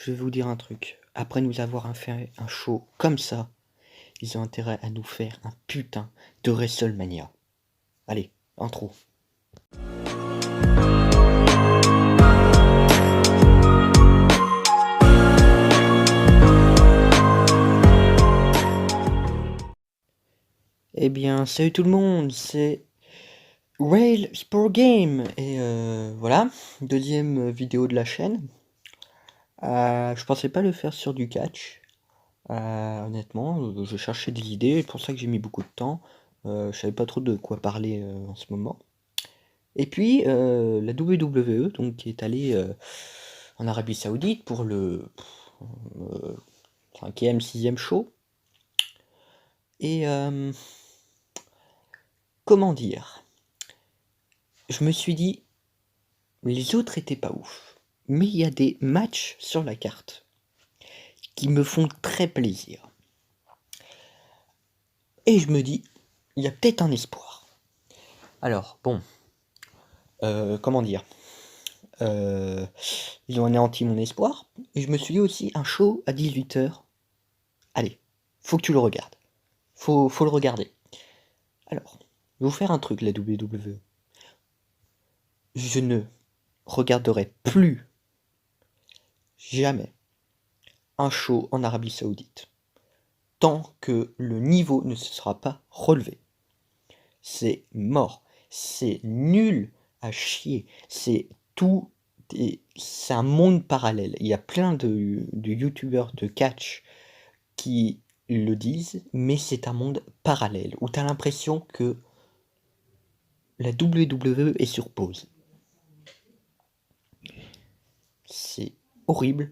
je vais vous dire un truc. Après nous avoir fait un show comme ça, ils ont intérêt à nous faire un putain de WrestleMania. Allez, intro. Eh bien, salut tout le monde, c'est Rail Sport Game. Et voilà, deuxième vidéo de la chaîne. Je pensais pas le faire sur du catch. Honnêtement, je cherchais des idées, c'est pour ça que j'ai mis beaucoup de temps. Je savais pas trop de quoi parler en ce moment. Et puis la WWE, donc, qui est allée en Arabie Saoudite pour le 5e, 6e show. Et comment dire? Je me suis dit, les autres étaient pas ouf. Mais il y a des matchs sur la carte qui me font très plaisir. Et je me dis, il y a peut-être un espoir. Alors, bon, comment dire? Ils ont anéanti mon espoir. Et je me suis dit aussi, un show à 18h. Allez, faut que tu le regardes. Faut le regarder. Alors, je vais vous faire un truc, la WWE. Je ne regarderai plus jamais un show en Arabie Saoudite tant que le niveau ne se sera pas relevé. C'est mort, c'est nul à chier, c'est un monde parallèle. Il y a plein de youtubeurs de catch qui le disent, mais c'est un monde parallèle où tu as l'impression que la WWE est sur pause. C'est horrible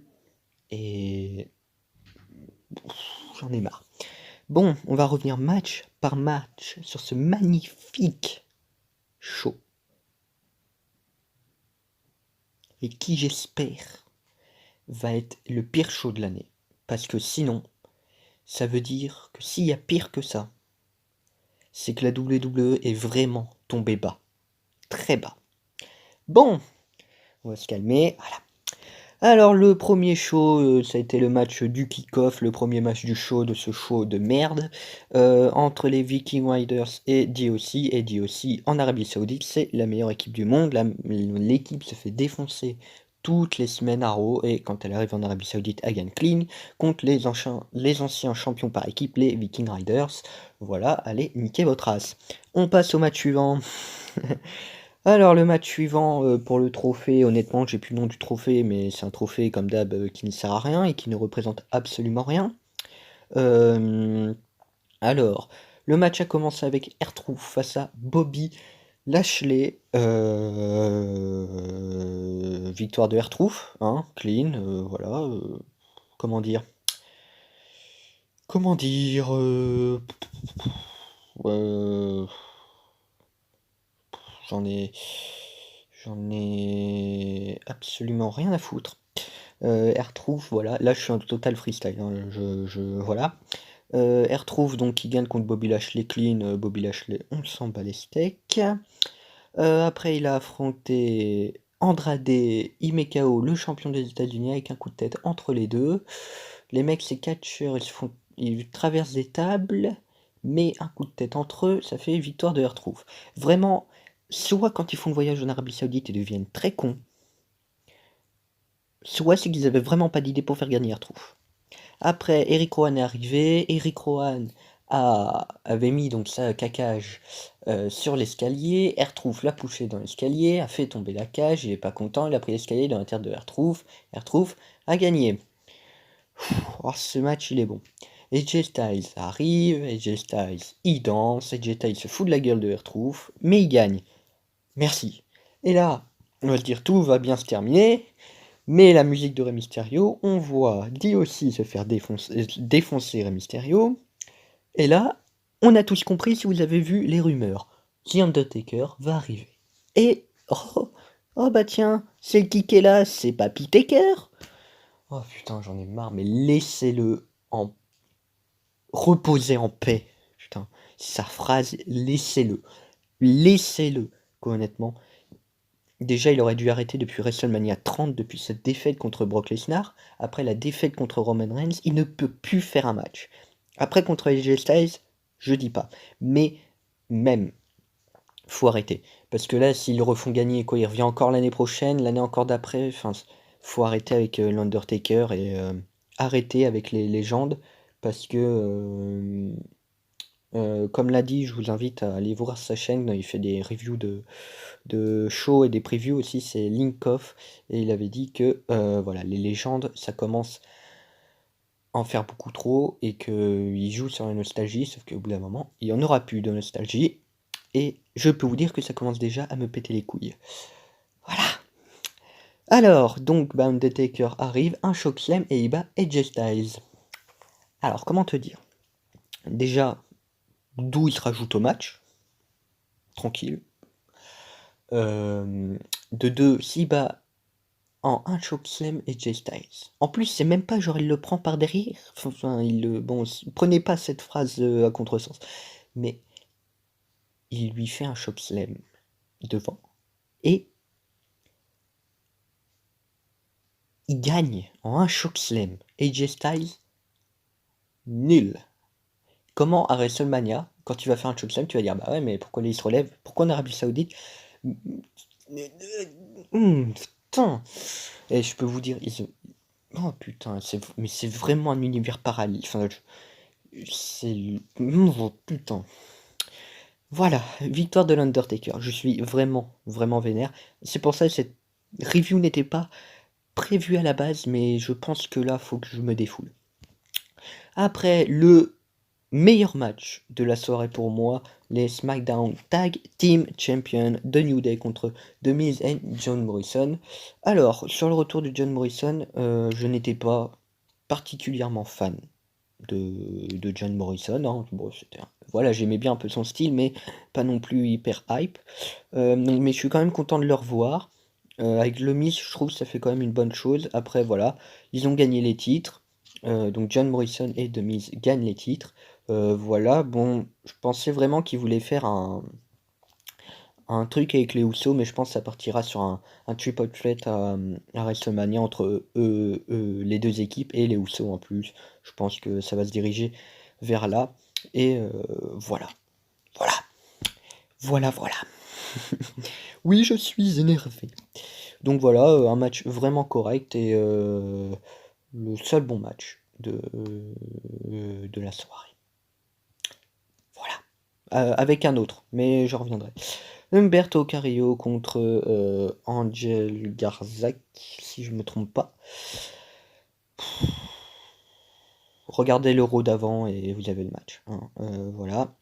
et j'en ai marre. Bon, on va revenir match par match sur ce magnifique show. Et qui, j'espère, va être le pire show de l'année. Parce que sinon, ça veut dire que s'il y a pire que ça, c'est que la WWE est vraiment tombée bas. Très bas. Bon, on va se calmer. Voilà. Alors le premier show, ça a été le match du kick-off, le premier match du show, de ce show de merde, entre les Viking Riders et DOC. Et DOC en Arabie Saoudite, c'est la meilleure équipe du monde. L'équipe se fait défoncer toutes les semaines à Raw, et quand elle arrive en Arabie Saoudite, elle gagne clean contre les anciens champions par équipe, les Viking Riders. Voilà, allez, niquez votre race. On passe au match suivant. Alors le match suivant pour le trophée, honnêtement j'ai plus le nom du trophée, mais c'est un trophée comme d'hab qui ne sert à rien et qui ne représente absolument rien. Alors, le match a commencé avec R-Truth face à Bobby Lashley. Victoire de R-Truth, hein, clean, voilà. Comment dire? Comment dire? J'en ai absolument rien à foutre. R-Truth, voilà, là je suis en total freestyle, hein, voilà. R-Truth, donc qui gagne contre Bobby Lashley clean, Bobby Lashley, on s'en bat les steaks. Après il a affronté Andrade Himekao, le champion des États-Unis, avec un coup de tête entre les deux. Les mecs, ces catcheurs, ils traversent des tables, mais un coup de tête entre eux, ça fait victoire de R-Truth. Vraiment, soit quand ils font le voyage en Arabie Saoudite, ils deviennent très cons, soit c'est qu'ils avaient vraiment pas d'idée pour faire gagner R-Truth. Après, Eric Rowan est arrivé. Eric Rowan avait mis donc sa cage sur l'escalier. R-Truth l'a poussé dans l'escalier, a fait tomber la cage. Il est pas content, il a pris l'escalier dans la tête de R-Truth. R-Truth a gagné. Oh, ce match, il est bon. AJ Styles arrive, AJ Styles il danse, AJ Styles se fout de la gueule de R-Truth, mais il gagne. Merci. Et là, on va se dire tout va bien se terminer. Mais la musique de Rey Mysterio, on voit DOC se faire défoncer Rey Mysterio. Et là, on a tous compris si vous avez vu les rumeurs. The Undertaker va arriver. Et, oh bah tiens, c'est qui est là, c'est Papy Taker. Oh putain, j'en ai marre, mais laissez-le en reposer en paix. Putain, sa phrase, laissez-le. Laissez-le, honnêtement. déjà, il aurait dû arrêter depuis WrestleMania 30, depuis sa défaite contre Brock Lesnar. Après la défaite contre Roman Reigns, il ne peut plus faire un match. Après, contre AJ Styles, je dis pas. Mais même, faut arrêter. Parce que là, s'ils le refont gagner, quoi, il revient encore l'année prochaine, l'année encore d'après, enfin, faut arrêter avec l'Undertaker et arrêter avec les légendes. Parce que, comme l'a dit, je vous invite à aller voir sa chaîne, il fait des reviews de shows et des previews aussi, c'est Linkoff, et il avait dit que voilà, les légendes, ça commence à en faire beaucoup trop, et qu'il joue sur la nostalgie, sauf qu'au bout d'un moment, il n'y en aura plus de nostalgie, et je peux vous dire que ça commence déjà à me péter les couilles. Voilà. Alors, donc, Undertaker arrive, un chokeslam, et il bat AJ Styles. Alors, comment te dire? Déjà, d'où il se rajoute au match, tranquille. De deux, s'il bat en un chokeslam AJ Styles. En plus, c'est même pas genre il le prend par derrière. Enfin, bon, prenez pas cette phrase à contresens. Mais il lui fait un chokeslam devant. Et il gagne en un chokeslam. AJ Styles, nul. Comment à WrestleMania, quand tu vas faire un chokeslam, tu vas dire bah ouais, mais pourquoi il se relève? Pourquoi en Arabie Saoudite? Putain. Et je peux vous dire, oh putain, mais c'est vraiment un univers parallèle. Enfin, c'est... Oh putain. Voilà, victoire de l'Undertaker. Je suis vraiment, vraiment vénère. C'est pour ça que cette review n'était pas prévue à la base, mais je pense que là, faut que je me défoule. Après, le meilleur match de la soirée pour moi, les SmackDown Tag Team Champion de New Day contre The Miz et John Morrison. Alors, sur le retour de John Morrison, je n'étais pas particulièrement fan de John Morrison, hein. Bon, voilà, j'aimais bien un peu son style, mais pas non plus hyper hype. Mais je suis quand même content de le revoir. Avec le Miz, je trouve que ça fait quand même une bonne chose. Après, voilà, ils ont gagné les titres. Donc John Morrison et The Miz gagnent les titres. Voilà, bon, je pensais vraiment qu'ils voulaient faire un truc avec les Usos, mais je pense que ça partira sur un triple threat à WrestleMania entre les deux équipes et les Usos en plus. Je pense que ça va se diriger vers là. Et voilà. Voilà. Voilà, voilà. Oui, je suis énervé. Donc voilà, un match vraiment correct et le seul bon match de la soirée. Voilà. Avec un autre, mais je reviendrai. Humberto Carrillo contre Angel Garzak, si je me trompe pas. Regardez l'Euro d'avant et vous avez le match, hein. Voilà.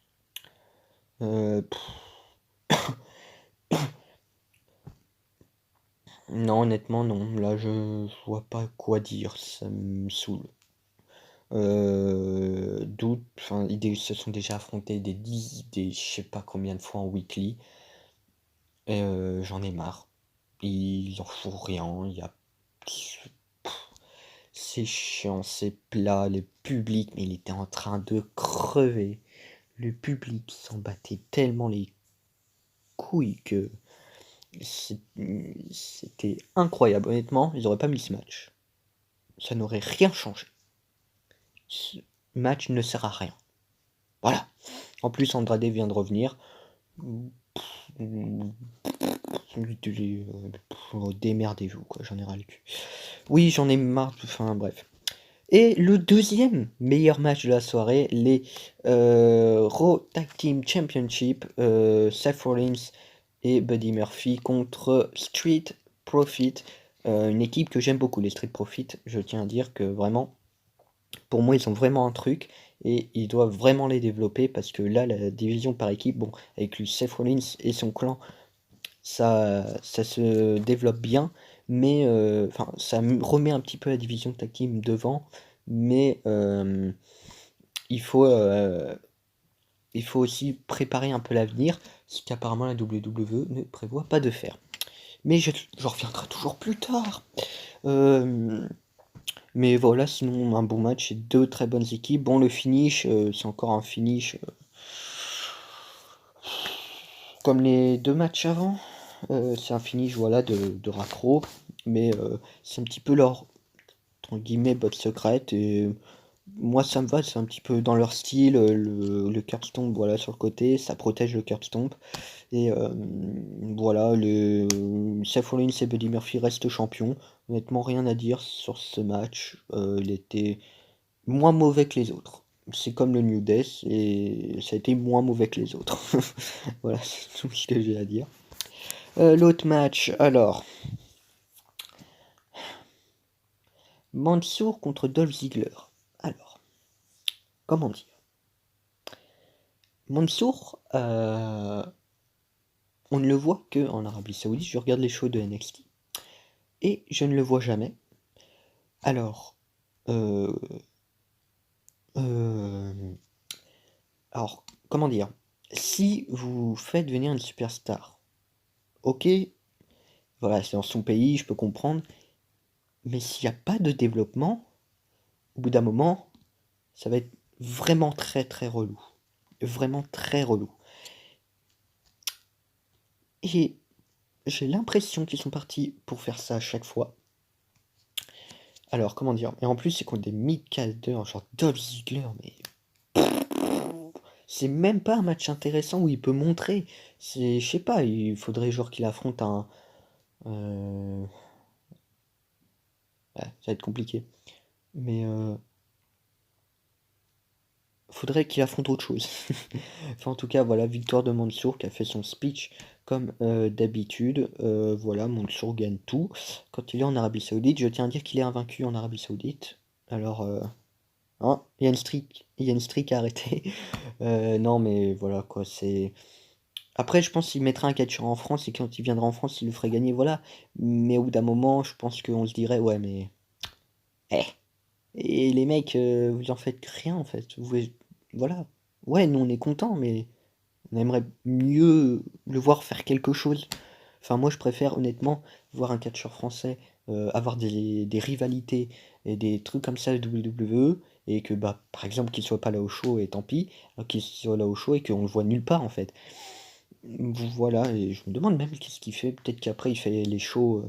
Non, honnêtement, non. Là, je vois pas quoi dire. Ça me saoule. Enfin, ils se sont déjà affrontés je sais pas combien de fois en weekly. Et j'en ai marre. Ils en font rien. C'est chiant, c'est plat. Le public, mais il était en train de crever. Le public s'en battait tellement les couilles que c'était incroyable. Honnêtement, ils auraient pas mis ce match. Ça n'aurait rien changé. Ce match ne sert à rien. Voilà. En plus, Andrade vient de revenir. Démerdez-vous, quoi. J'en ai ras le cul. Oui, j'en ai marre. Enfin, bref. Et le deuxième meilleur match de la soirée, les Raw Tag Team Championship, Seth Rollins et Buddy Murphy contre Street Profit, une équipe que j'aime beaucoup, les Street Profit. Je tiens à dire que vraiment, pour moi, ils ont vraiment un truc et ils doivent vraiment les développer parce que là, la division par équipe, bon, avec le Seth Rollins et son clan, ça se développe bien, mais enfin, ça remet un petit peu la division tag team devant, mais il faut, euh, il faut aussi préparer un peu l'avenir, ce qu'apparemment la WWE ne prévoit pas de faire. Mais je reviendrai toujours plus tard. Mais voilà, sinon un bon match et deux très bonnes équipes. Bon, le finish, c'est encore un finish comme les deux matchs avant. c'est un finish voilà de raccro, mais c'est un petit peu leur entre guillemets botte secrète et moi ça me va, c'est un petit peu dans leur style, le curb stomp voilà sur le côté, ça protège le curb stomp et voilà le Seth Rollins et Buddy Murphy restent champions. Honnêtement rien à dire sur ce match, il était moins mauvais que les autres. C'est comme le New Day et ça a été moins mauvais que les autres. Voilà, c'est tout ce que j'ai à dire. L'autre match, alors, Mansour contre Dolph Ziggler. Alors, comment dire? Mansour, on ne le voit que en Arabie Saoudite. Je regarde les shows de NXT et je ne le vois jamais. Alors, euh, euh, alors, comment dire? Si vous faites venir une superstar, ok, voilà, c'est dans son pays, je peux comprendre. Mais s'il n'y a pas de développement, au bout d'un moment, ça va être vraiment très très relou. Vraiment très relou. Et j'ai l'impression qu'ils sont partis pour faire ça à chaque fois. Alors, comment dire? Et en plus, c'est contre des mid-carders, genre Dolph Ziggler, mais c'est même pas un match intéressant où il peut montrer. C'est, je sais pas, il faudrait genre qu'il affronte un. Ouais, ça va être compliqué. Mais faudrait qu'il affronte autre chose. Enfin, en tout cas, voilà, victoire de Mansour qui a fait son speech comme d'habitude. Voilà, Mansour gagne tout. Quand il est en Arabie Saoudite, je tiens à dire qu'il est invaincu en Arabie Saoudite. Alors, hein, il y a une streak à arrêter. Non, mais voilà, quoi, c'est... Après, je pense qu'il mettra un catcheur en France et quand il viendra en France, il le ferait gagner, voilà. Mais au bout d'un moment, je pense qu'on se dirait, ouais, mais... Eh, et les mecs, vous en faites rien, en fait. Voilà. Ouais, nous, on est contents, mais... On aimerait mieux le voir faire quelque chose. Enfin, moi, je préfère honnêtement voir un catcheur français avoir des rivalités et des trucs comme ça à WWE et que, bah, par exemple, qu'il soit pas là au show et tant pis, qu'il soit là au show et qu'on le voit nulle part en fait. Voilà, et je me demande même qu'est-ce qu'il fait. Peut-être qu'après, il fait les shows,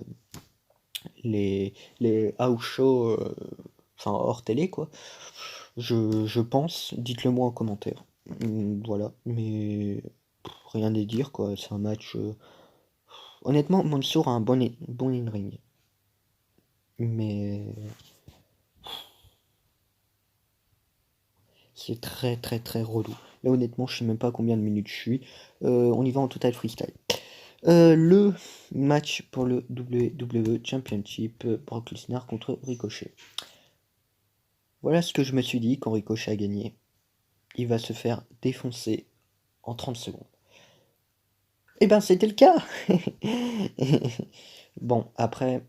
les house shows, enfin hors télé quoi. Je pense, dites-le moi en commentaire. Voilà, mais rien à dire quoi, c'est un match. Honnêtement, Mansour a un bon in-ring, mais c'est très très très relou. Là honnêtement, je sais même pas combien de minutes je suis. On y va en total freestyle. Le match pour le WWE Championship, Brock Lesnar contre Ricochet. Voilà ce que je me suis dit quand Ricochet a gagné. Il va se faire défoncer en 30 secondes. Et ben c'était le cas. Bon, après,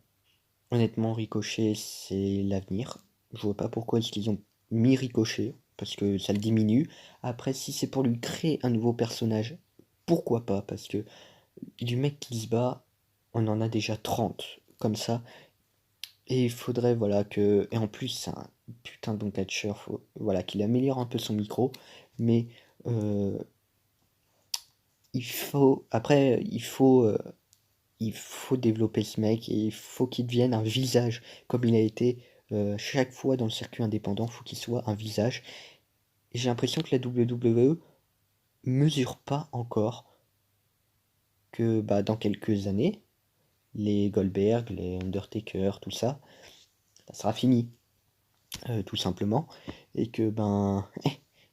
honnêtement, Ricochet, c'est l'avenir. Je vois pas pourquoi est-ce qu'ils ont mis Ricochet, parce que ça le diminue. Après, si c'est pour lui créer un nouveau personnage, pourquoi pas? Parce que du mec qui se bat, on en a déjà 30 comme ça. Et il faudrait, voilà, que... Et en plus, c'est un putain de bon catcheur, voilà, qu'il améliore un peu son micro. Mais euh, il faut... Après, il faut développer ce mec et il faut qu'il devienne un visage, comme il a été chaque fois dans le circuit indépendant, il faut qu'il soit un visage. Et j'ai l'impression que la WWE mesure pas encore que bah, dans quelques années, les Goldberg, les Undertaker, tout ça, ça sera fini, tout simplement. Et que ben,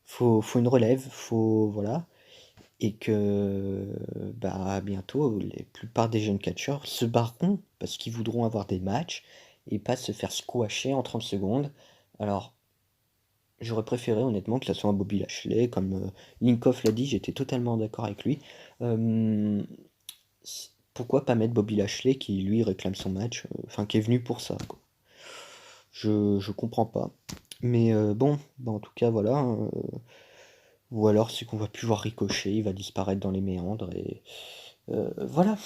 faut une relève, faut voilà. Et que bah bientôt, la plupart des jeunes catcheurs se barreront parce qu'ils voudront avoir des matchs et pas se faire squasher en 30 secondes. Alors, j'aurais préféré honnêtement que ça soit un Bobby Lashley, comme Linkoff l'a dit, j'étais totalement d'accord avec lui. Euh, Pourquoi pas mettre Bobby Lashley qui lui réclame son match, enfin qui est venu pour ça, quoi. Je comprends pas. Mais bon, bah, en tout cas voilà. Ou alors c'est qu'on va plus voir Ricochet, il va disparaître dans les méandres et voilà.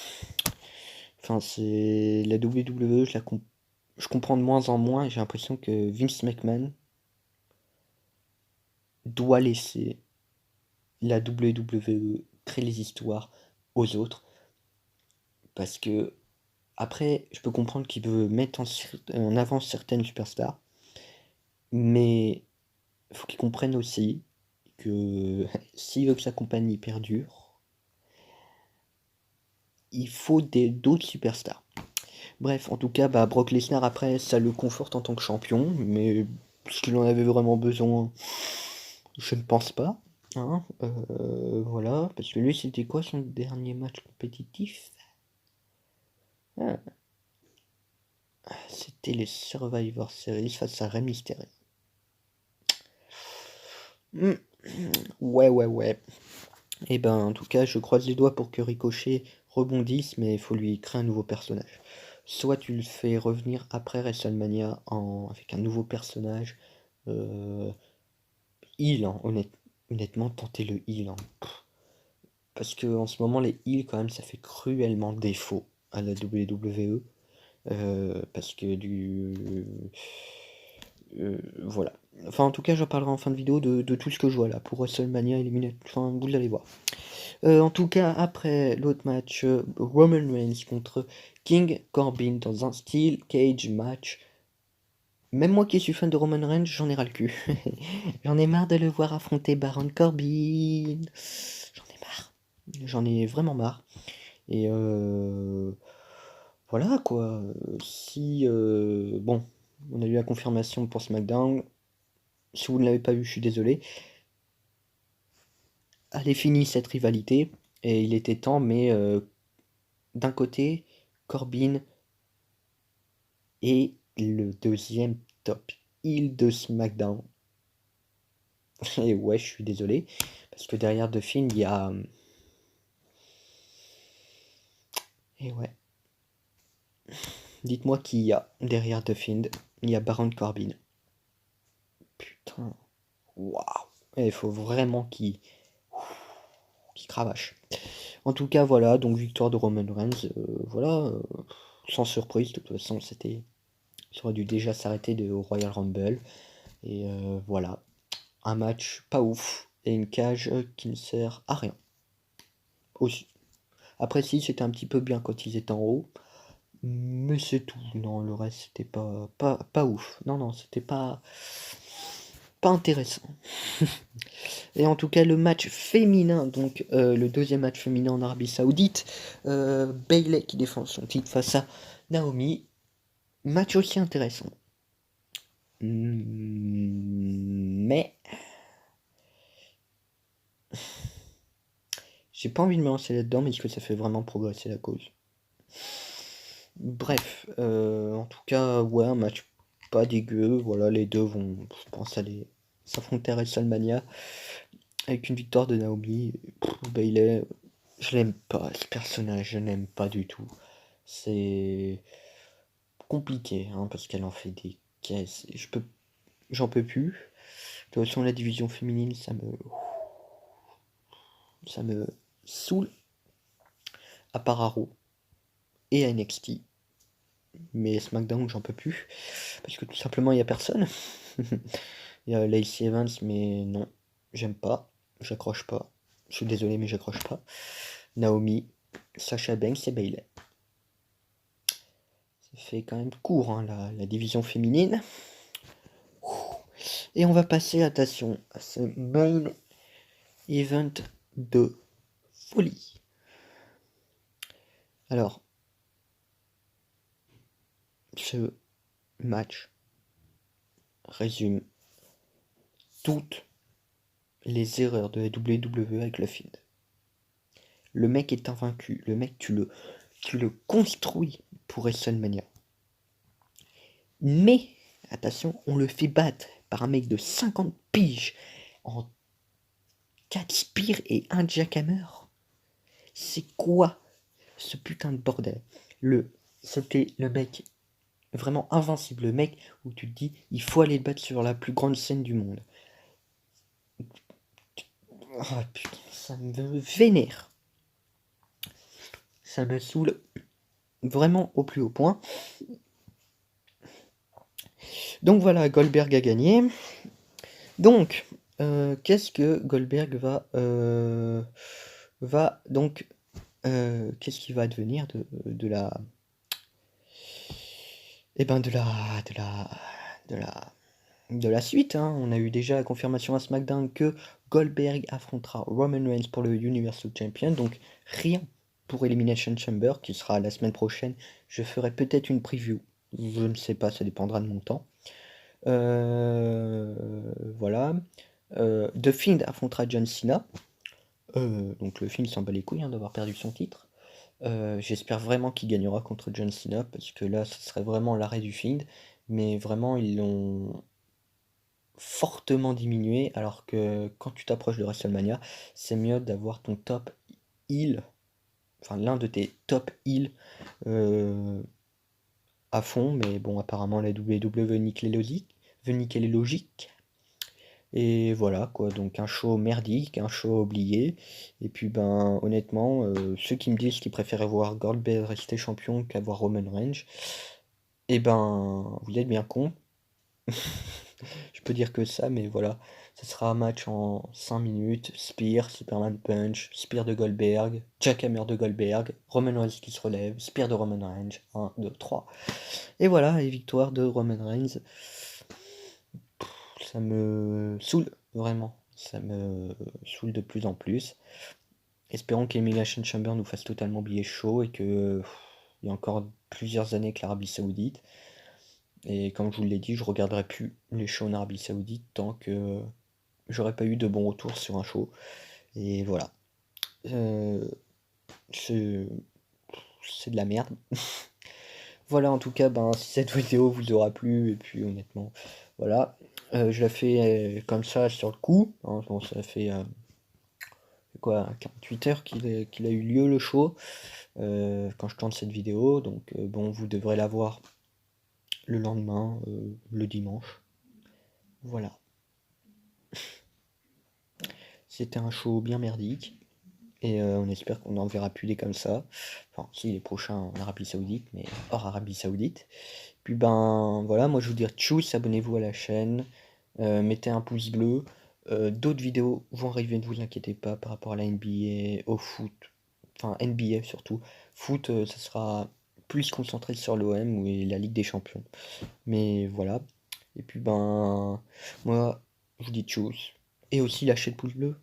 Enfin c'est la WWE, je comprends de moins en moins. J'ai l'impression que Vince McMahon doit laisser la WWE créer les histoires aux autres. Parce que, après, je peux comprendre qu'il veut mettre en avant certaines superstars, mais faut qu'il comprenne aussi que s'il veut que sa compagnie perdure, il faut d'autres superstars. Bref, en tout cas, bah, Brock Lesnar, après, ça le conforte en tant que champion, mais est-ce qu'il en avait vraiment besoin? Je ne pense pas. Hein, voilà, parce que lui, c'était quoi son dernier match compétitif? Ah, c'était les Survivor Series face à Rey Mysterio. Ouais. Et ben, en tout cas, je croise les doigts pour que Ricochet rebondisse, mais il faut lui créer un nouveau personnage. Soit tu le fais revenir après WrestleMania avec un nouveau personnage. Heal, hein, honnêtement, tentez le heal. Hein. Parce que en ce moment, les heals, quand même, ça fait cruellement défaut à la WWE. Parce que voilà. Enfin, en tout cas, j'en parlerai en fin de vidéo de tout ce que je vois là pour WrestleMania Eliminate. Enfin, vous allez voir. En tout cas, après l'autre match, Roman Reigns contre King Corbin dans un Steel Cage match. Même moi qui suis fan de Roman Reigns, j'en ai ras le cul. J'en ai marre de le voir affronter Baron Corbin. J'en ai marre. J'en ai vraiment marre. Et voilà quoi. Si bon, on a eu la confirmation pour SmackDown. Si vous ne l'avez pas vu, je suis désolé. Elle est finie cette rivalité et il était temps, mais d'un côté, Corbin est le deuxième top heel de SmackDown. Et ouais, je suis désolé parce que derrière The Fiend, il y a et ouais. Dites-moi qui y a derrière The Fiend. Il y a Baron Corbin. Putain. Waouh. Il faut vraiment qu'il cravache. En tout cas, voilà, donc victoire de Roman Reigns. Voilà, sans surprise, de toute façon, ça aurait dû déjà s'arrêter au Royal Rumble. Et voilà, un match pas ouf et une cage qui ne sert à rien. Aussi. Après, si, c'était un petit peu bien quand ils étaient en haut. Mais c'est tout. Non, le reste, c'était pas ouf. Non, c'était pas intéressant. Et en tout cas, le match féminin, donc le deuxième match féminin en Arabie Saoudite, Bayley qui défend son titre face à Naomi. Match aussi intéressant. Mais j'ai pas envie de me lancer là-dedans, mais est-ce que ça fait vraiment progresser la cause? Bref, en tout cas, ouais, un match pas dégueu. Voilà, les deux vont, je pense, aller s'affronter à WrestleMania avec une victoire de Naomi. Bayley, je l'aime pas, ce personnage, je n'aime pas du tout. C'est compliqué, hein, parce qu'elle en fait des caisses. J'en peux plus. De toute façon, la division féminine, ça me saoule. À part Arrow et à NXT. Mais SmackDown, j'en peux plus. Parce que tout simplement, il n'y a personne. Il y a Lacey Evans, mais non, j'aime pas. J'accroche pas. Je suis désolé, mais j'accroche pas. Naomi, Sasha Banks et Bayley. Ça fait quand même court, hein, la division féminine. Et on va passer, attention, à ce main event de folie. Alors, ce match résume toutes les erreurs de la WWE avec le Fiend. Le mec est invaincu. Le mec, tu le construis pour WrestleMania. Mais, attention, on le fait battre par un mec de 50 piges en 4 spears et un jackhammer. C'est quoi ce putain de bordel? C'était le mec vraiment invincible. Le mec où tu te dis, il faut aller le battre sur la plus grande scène du monde. Oh putain, ça me vénère. Ça me saoule vraiment au plus haut point. Donc voilà, Goldberg a gagné. Donc, qu'est-ce que Goldberg va donc qu'est-ce qui va advenir de la... Eh ben de la, de la suite, hein. On a eu déjà la confirmation à SmackDown que Goldberg affrontera Roman Reigns pour le Universal Champion, donc rien pour Elimination Chamber qui sera la semaine prochaine. Je ferai peut-être une preview, je ne sais pas, ça dépendra de mon temps. Voilà. The Fiend affrontera John Cena. Donc le Fiend s'en bat les couilles hein, d'avoir perdu son titre. J'espère vraiment qu'il gagnera contre John Cena parce que là, ce serait vraiment l'arrêt du Fiend. Mais vraiment, ils l'ont fortement diminué alors que quand tu t'approches de WrestleMania, c'est mieux d'avoir ton top heel, enfin l'un de tes top heel à fond. Mais bon, apparemment, la WWE veut niquer les logiques. Et voilà quoi, donc un show merdique, un show oublié. Et puis ben honnêtement, ceux qui me disent qu'ils préféraient voir Goldberg rester champion qu'avoir Roman Reigns, et ben vous êtes bien cons. Je peux dire que ça, mais voilà. Ce sera un match en 5 minutes. Spear, Superman Punch, Spear de Goldberg, Jackhammer de Goldberg, Roman Reigns qui se relève, Spear de Roman Reigns, 1, 2, 3. Et voilà, et victoire de Roman Reigns. Ça me saoule, vraiment. Ça me saoule de plus en plus. Espérons qu'Elimination Chamber nous fasse totalement oublier chaud et que il y a encore plusieurs années que l'Arabie Saoudite. Et comme je vous l'ai dit, je regarderai plus les shows en Arabie Saoudite tant que j'aurais pas eu de bons retours sur un show. Et voilà. Euh, c'est c'est de la merde. Voilà, en tout cas, ben, si cette vidéo vous aura plu, et puis honnêtement, voilà. Je la fais comme ça sur le coup, hein. Bon, ça fait quoi, 48 heures qu'il a eu lieu le show quand je tourne cette vidéo. Donc bon, vous devrez la voir le lendemain, le dimanche. Voilà. C'était un show bien merdique. Et on espère qu'on n'en verra plus des comme ça. Enfin, si, les prochains en Arabie Saoudite, mais hors Arabie Saoudite. Puis ben voilà, moi je vous dire tchuss, abonnez-vous à la chaîne, mettez un pouce bleu. D'autres vidéos vont arriver, ne vous inquiétez pas, par rapport à la NBA, au foot, enfin NBA surtout. Foot, ça sera plus concentré sur l'OM et la Ligue des Champions. Mais voilà. Et puis ben, moi, je vous dis tchuss. Et aussi lâchez le pouce bleu.